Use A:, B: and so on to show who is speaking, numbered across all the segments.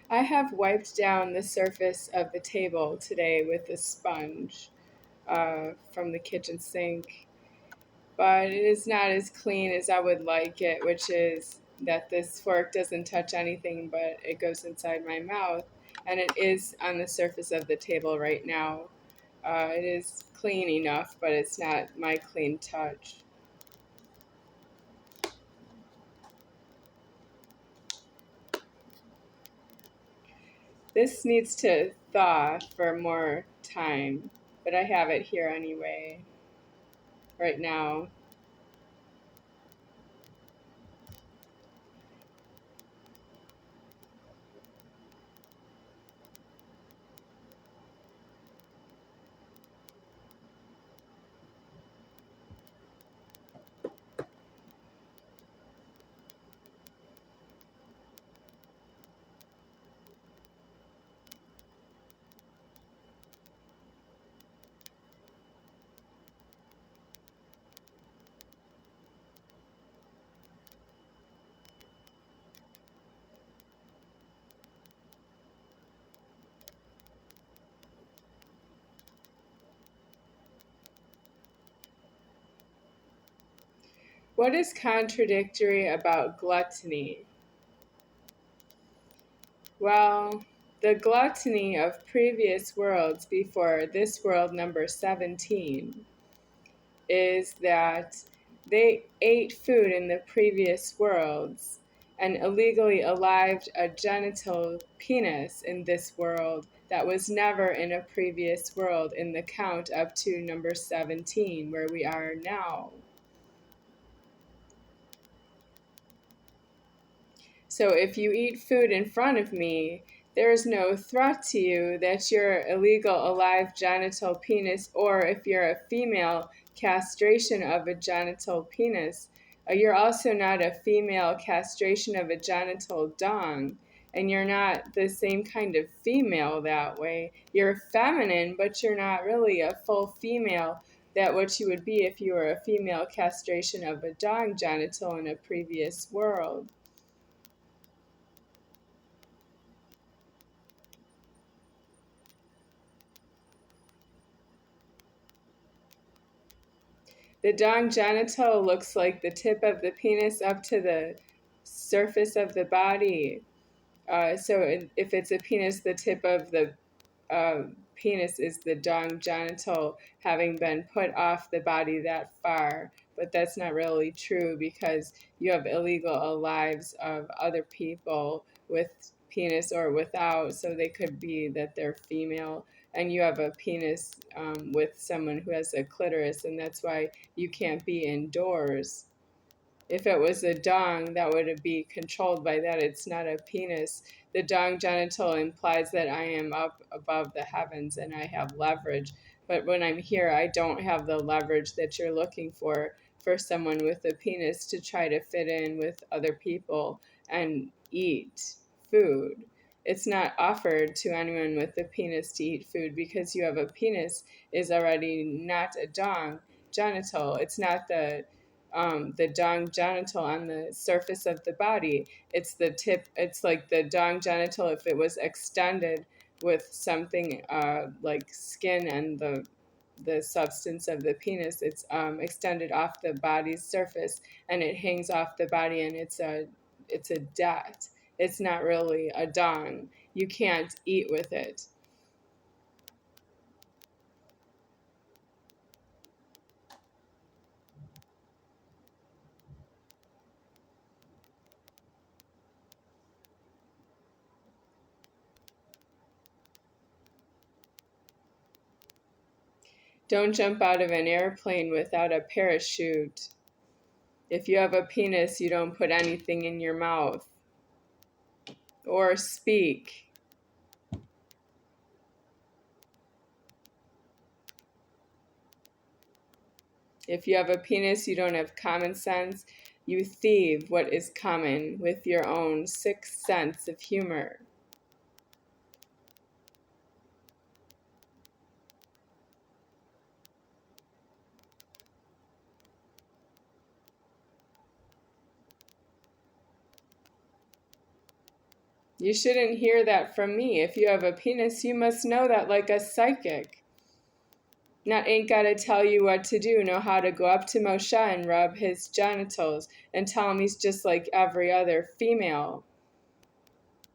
A: I have wiped down the surface of the table today with a sponge from the kitchen sink, but it is not as clean as I would like it, which is that this fork doesn't touch anything but it goes inside my mouth, and it is on the surface of the table right now. It is clean enough, but it's not my clean touch. This needs to thaw for more time, but I have it here anyway, right now. What is contradictory about gluttony? Well, the gluttony of previous worlds before this world number 17 is that they ate food in the previous worlds and illegally alived a genital penis in this world that was never in a previous world in the count up to number 17, where we are now. So if you eat food in front of me, there is no threat to you that your illegal alive genital penis, or if you're a female, castration of a genital penis. You're also not a female castration of a genital dong, and you're not the same kind of female that way. You're feminine, but you're not really a full female, that what you would be if you were a female castration of a dong genital in a previous world. The dong genital looks like the tip of the penis up to the surface of the body. So if it's a penis, the tip of the penis is the dong genital, having been put off the body that far. But that's not really true because you have illegal lives of other people with penis or without, so they could be that they're female. And you have a penis with someone who has a clitoris, and that's why you can't be indoors. If it was a dong, that would be controlled by that. It's not a penis. The dong genital implies that I am up above the heavens and I have leverage. But when I'm here, I don't have the leverage that you're looking for someone with a penis to try to fit in with other people and eat food. It's not offered to anyone with a penis to eat food because you have a penis is already not a dong genital. It's not the dong genital on the surface of the body. It's the tip. It's like the dong genital if it was extended with something like skin and the substance of the penis. It's extended off the body's surface and it hangs off the body, and it's a dat. It's not really a dong. You can't eat with it. Don't jump out of an airplane without a parachute. If you have a penis, you don't put anything in your mouth or speak. If you have a penis, you don't have common sense. You thieve what is common with your own sixth sense of humor. You shouldn't hear that from me. If you have a penis, you must know that like a psychic. Not ain't gotta tell you what to do. Know how to go up to Moshe and rub his genitals and tell him he's just like every other female.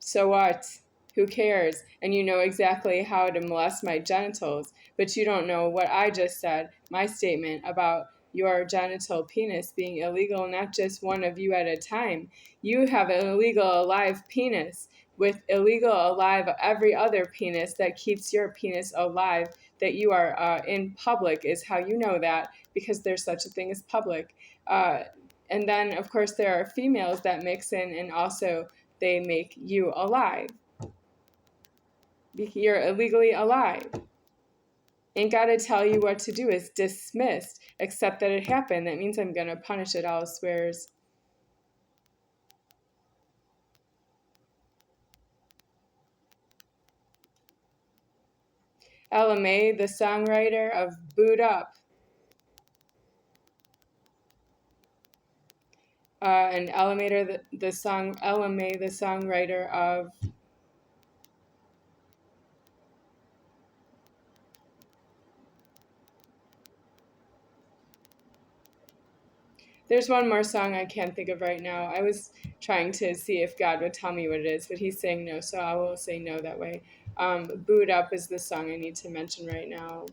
A: So what? Who cares? And you know exactly how to molest my genitals, but you don't know what I just said, my statement about your genital penis being illegal, not just one of you at a time. You have an illegal alive penis with illegal alive every other penis that keeps your penis alive, that you are in public is how you know that, because there's such a thing as public. And then, of course, there are females that mix in and also they make you alive. You're illegally alive. Ain't gotta tell you what to do. It's dismissed. Accept that it happened. That means I'm gonna punish it. All swears. Ella May, the songwriter of Boot Up. And Ella May, the songwriter of There's one more song I can't think of right now. I was trying to see if God would tell me what it is, but he's saying no, so I will say no that way. Boot Up is the song I need to mention right now.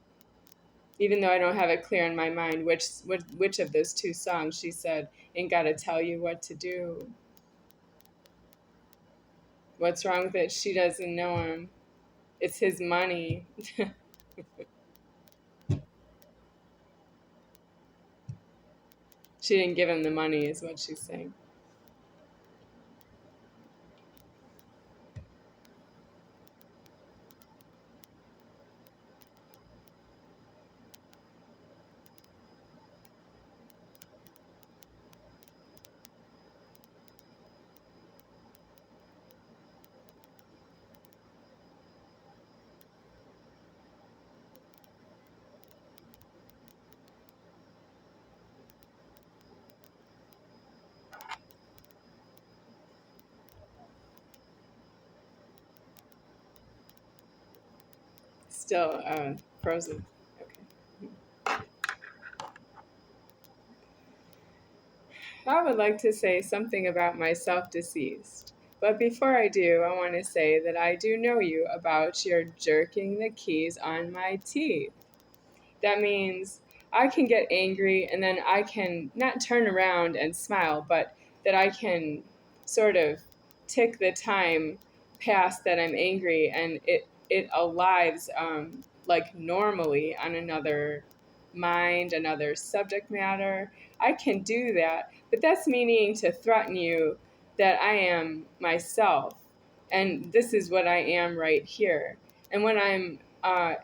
A: Even though I don't have it clear in my mind which of those two songs she said, ain't gotta tell you what to do. What's wrong with it? She doesn't know him. It's his money. She didn't give him the money, is what she's saying. Still frozen. Okay. I would like to say something about myself deceased. But before I do, I want to say that I do know you about your jerking the keys on my teeth. That means I can get angry and then I can not turn around and smile, but that I can sort of tick the time past that I'm angry and it alives like normally on another mind, another subject matter. I can do that, but that's meaning to threaten you that I am myself. And this is what I am right here. And when I'm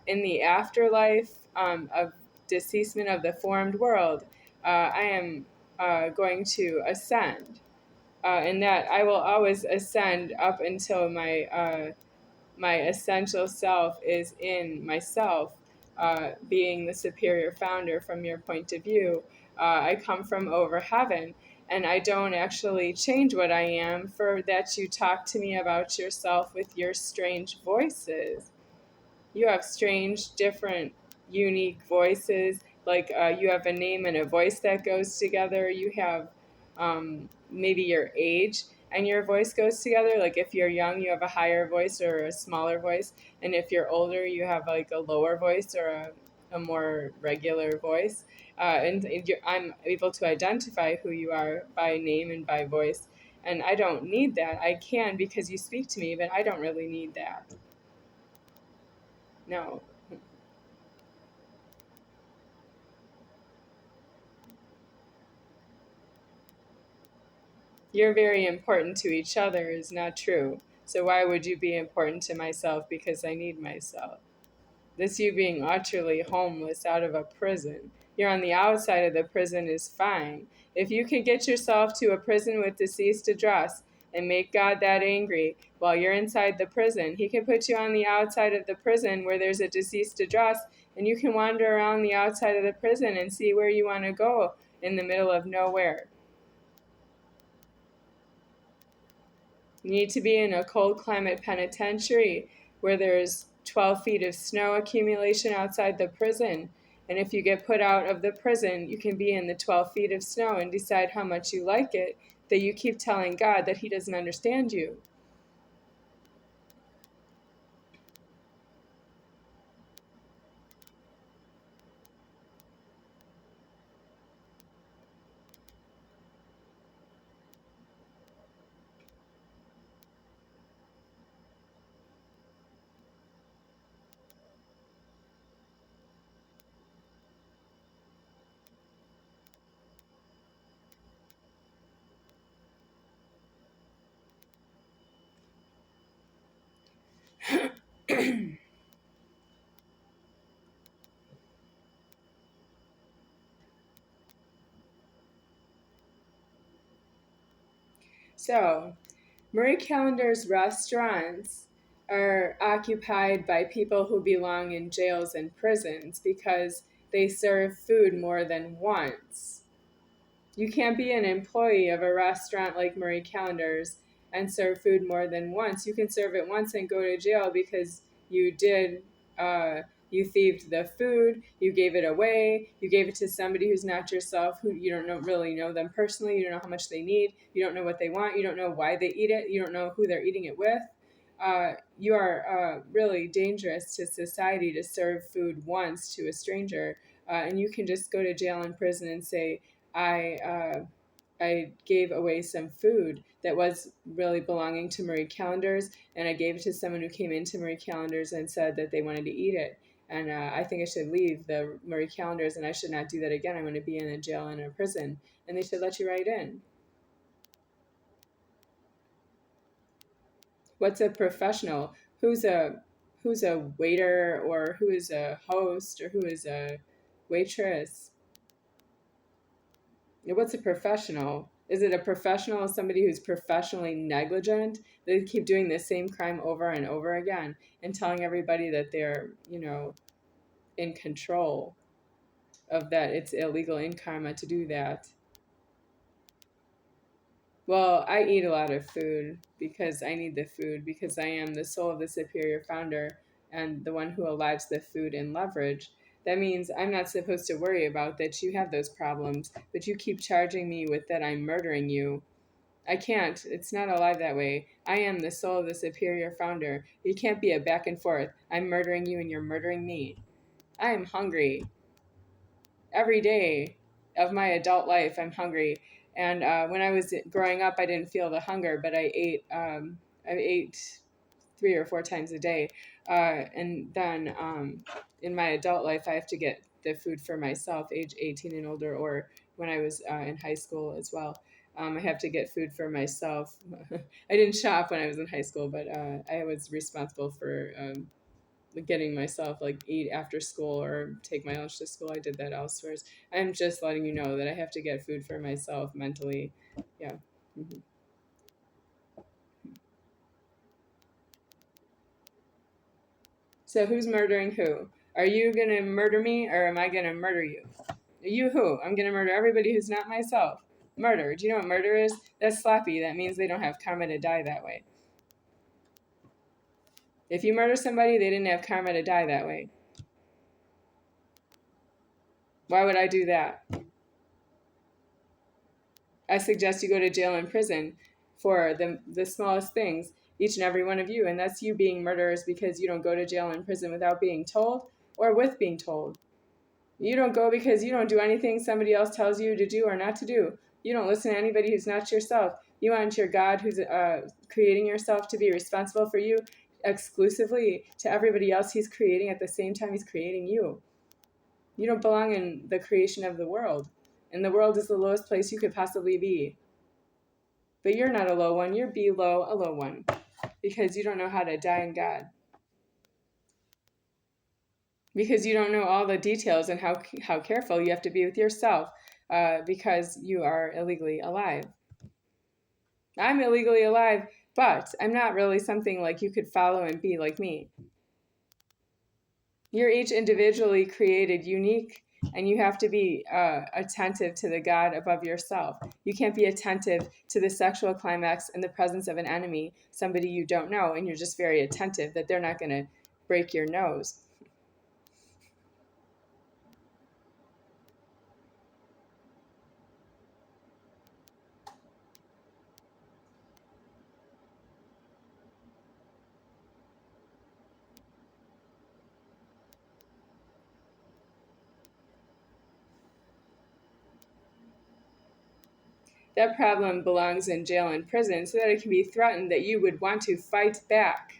A: in the afterlife of deceasement of the formed world, I am going to ascend. And that I will always ascend up until my essential self is in myself, being the superior founder from your point of view. I come from over heaven, and I don't actually change what I am, for that you talk to me about yourself with your strange voices. You have strange, different, unique voices. Like you have a name and a voice that goes together. You have maybe your age and your voice goes together. Like if you're young, you have a higher voice or a smaller voice. And if you're older, you have like a lower voice or a more regular voice. I'm able to identify who you are by name and by voice. And I don't need that. I can because you speak to me, but I don't really need that. No. You're very important to each other is not true. So why would you be important to myself because I need myself? This you being utterly homeless out of a prison. You're on the outside of the prison is fine. If you can get yourself to a prison with deceased address and make God that angry while you're inside the prison, he can put you on the outside of the prison where there's a deceased address and you can wander around the outside of the prison and see where you want to go in the middle of nowhere. You need to be in a cold climate penitentiary where there's 12 feet of snow accumulation outside the prison. And if you get put out of the prison, you can be in the 12 feet of snow and decide how much you like it, that you keep telling God that He doesn't understand you. So, Marie Callender's restaurants are occupied by people who belong in jails and prisons because they serve food more than once. You can't be an employee of a restaurant like Marie Callender's and serve food more than once. You can serve it once and go to jail because you did, you thieved the food, you gave it away, you gave it to somebody who's not yourself, who you don't really know them personally, you don't know how much they need, you don't know what they want, you don't know why they eat it, you don't know who they're eating it with. You are really dangerous to society to serve food once to a stranger, and you can just go to jail and prison and say, I gave away some food that was really belonging to Marie Callender's, and I gave it to someone who came into Marie Callender's and said that they wanted to eat it. And I think I should leave the Marie Callender's, and I should not do that again. I'm going to be in a jail and a prison, and they should let you right in. What's a professional? Who's a waiter, or who is a host, or who is a waitress? What's a professional? Is it a professional somebody who's professionally negligent? They keep doing the same crime over and over again and telling everybody that they're, in control of that. It's illegal in karma to do that. Well, I eat a lot of food because I need the food, because I am the soul of the superior founder and the one who allows the food and leverage. That means I'm not supposed to worry about that you have those problems, but you keep charging me with that I'm murdering you. I can't. It's not alive that way. I am the soul of the superior founder. You can't be a back and forth. I'm murdering you and you're murdering me. I am hungry. Every day of my adult life, I'm hungry. And when I was growing up, I didn't feel the hunger, but I ate 3 or 4 times a day. And then in my adult life, I have to get the food for myself, age 18 and older, or when I was in high school as well. I have to get food for myself. I didn't shop when I was in high school, but I was responsible for getting myself like eat after school or take my lunch to school. I did that elsewhere. I'm just letting you know that I have to get food for myself mentally. Yeah. Mm-hmm. So who's murdering who? Are you gonna murder me, or am I gonna murder you? You who? I'm gonna murder everybody who's not myself. Murder. Do you know what murder is? That's sloppy. That means they don't have karma to die that way. If you murder somebody, they didn't have karma to die that way. Why would I do that? I suggest you go to jail and prison for the smallest things, each and every one of you. And that's you being murderers because you don't go to jail and prison without being told or with being told. You don't go because you don't do anything somebody else tells you to do or not to do. You don't listen to anybody who's not yourself. You want your God, who's creating yourself, to be responsible for you exclusively to everybody else He's creating at the same time He's creating you. You don't belong in the creation of the world. And the world is the lowest place you could possibly be. But you're not a low one. You're below a low one because you don't know how to die in God. Because you don't know all the details and how careful you have to be with yourself because you are illegally alive. I'm illegally alive, but I'm not really something like you could follow and be like me. You're each individually created, unique And you have to be attentive to the God above yourself. You can't be attentive to the sexual climax in the presence of an enemy, somebody you don't know, and you're just very attentive that they're not going to break your nose. That problem belongs in jail and prison so that it can be threatened that you would want to fight back.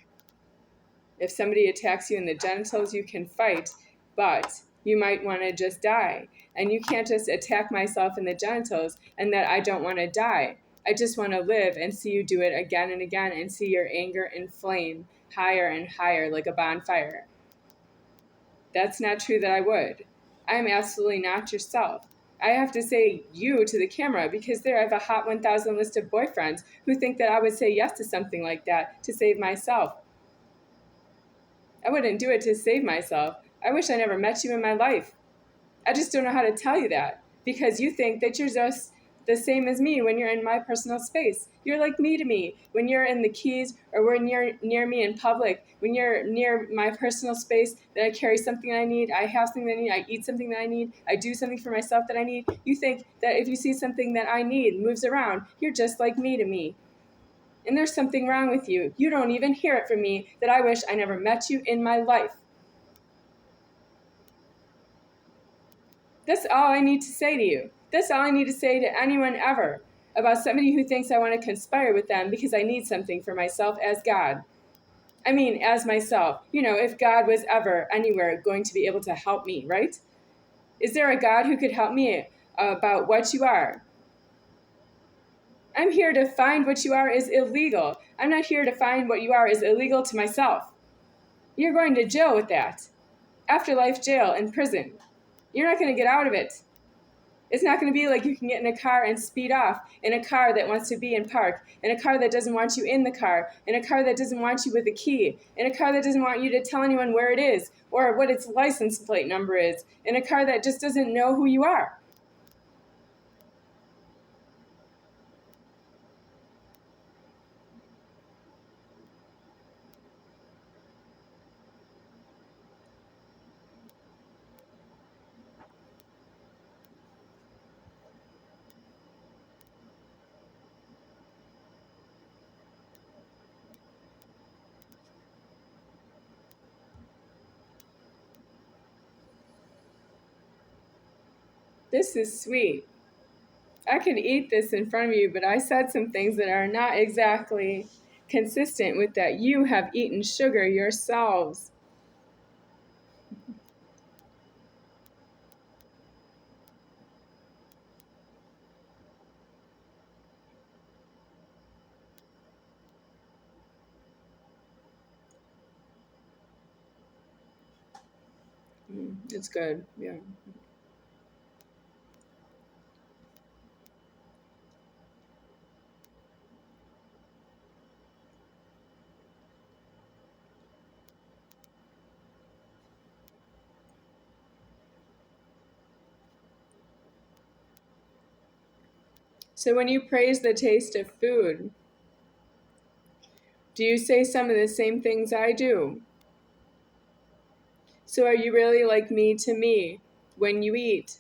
A: If somebody attacks you in the genitals, you can fight, but you might want to just die. And you can't just attack myself in the genitals and that I don't want to die. I just want to live and see you do it again and again and see your anger inflame higher and higher like a bonfire. That's not true that I would. I am absolutely not yourself. I have to say you to the camera because there I have a hot 1,000 list of boyfriends who think that I would say yes to something like that to save myself. I wouldn't do it to save myself. I wish I never met you in my life. I just don't know how to tell you that because you think that you're just the same as me when you're in my personal space. You're like me to me when you're in the Keys or when you're near me in public, when you're near my personal space that I carry something I need, I have something that I need, I eat something that I need, I do something for myself that I need. You think that if you see something that I need moves around, you're just like me to me. And there's something wrong with you. You don't even hear it from me that I wish I never met you in my life. That's all I need to say to you. That's all I need to say to anyone ever about somebody who thinks I want to conspire with them because I need something for myself as God. I mean, as myself. You know, if God was ever anywhere going to be able to help me, right? Is there a God who could help me about what you are? I'm here to find what you are is illegal. I'm not here to find what you are is illegal to myself. You're going to jail with that. Afterlife jail and prison. You're not going to get out of it. It's not going to be like you can get in a car and speed off, in a car that wants to be in park, in a car that doesn't want you in the car, in a car that doesn't want you with a key, in a car that doesn't want you to tell anyone where it is or what its license plate number is, in a car that just doesn't know who you are. This is sweet. I could eat this in front of you, but I said some things that are not exactly consistent with that. You have eaten sugar yourselves. It's good, yeah. So when you praise the taste of food, do you say some of the same things I do? So are you really like me to me when you eat?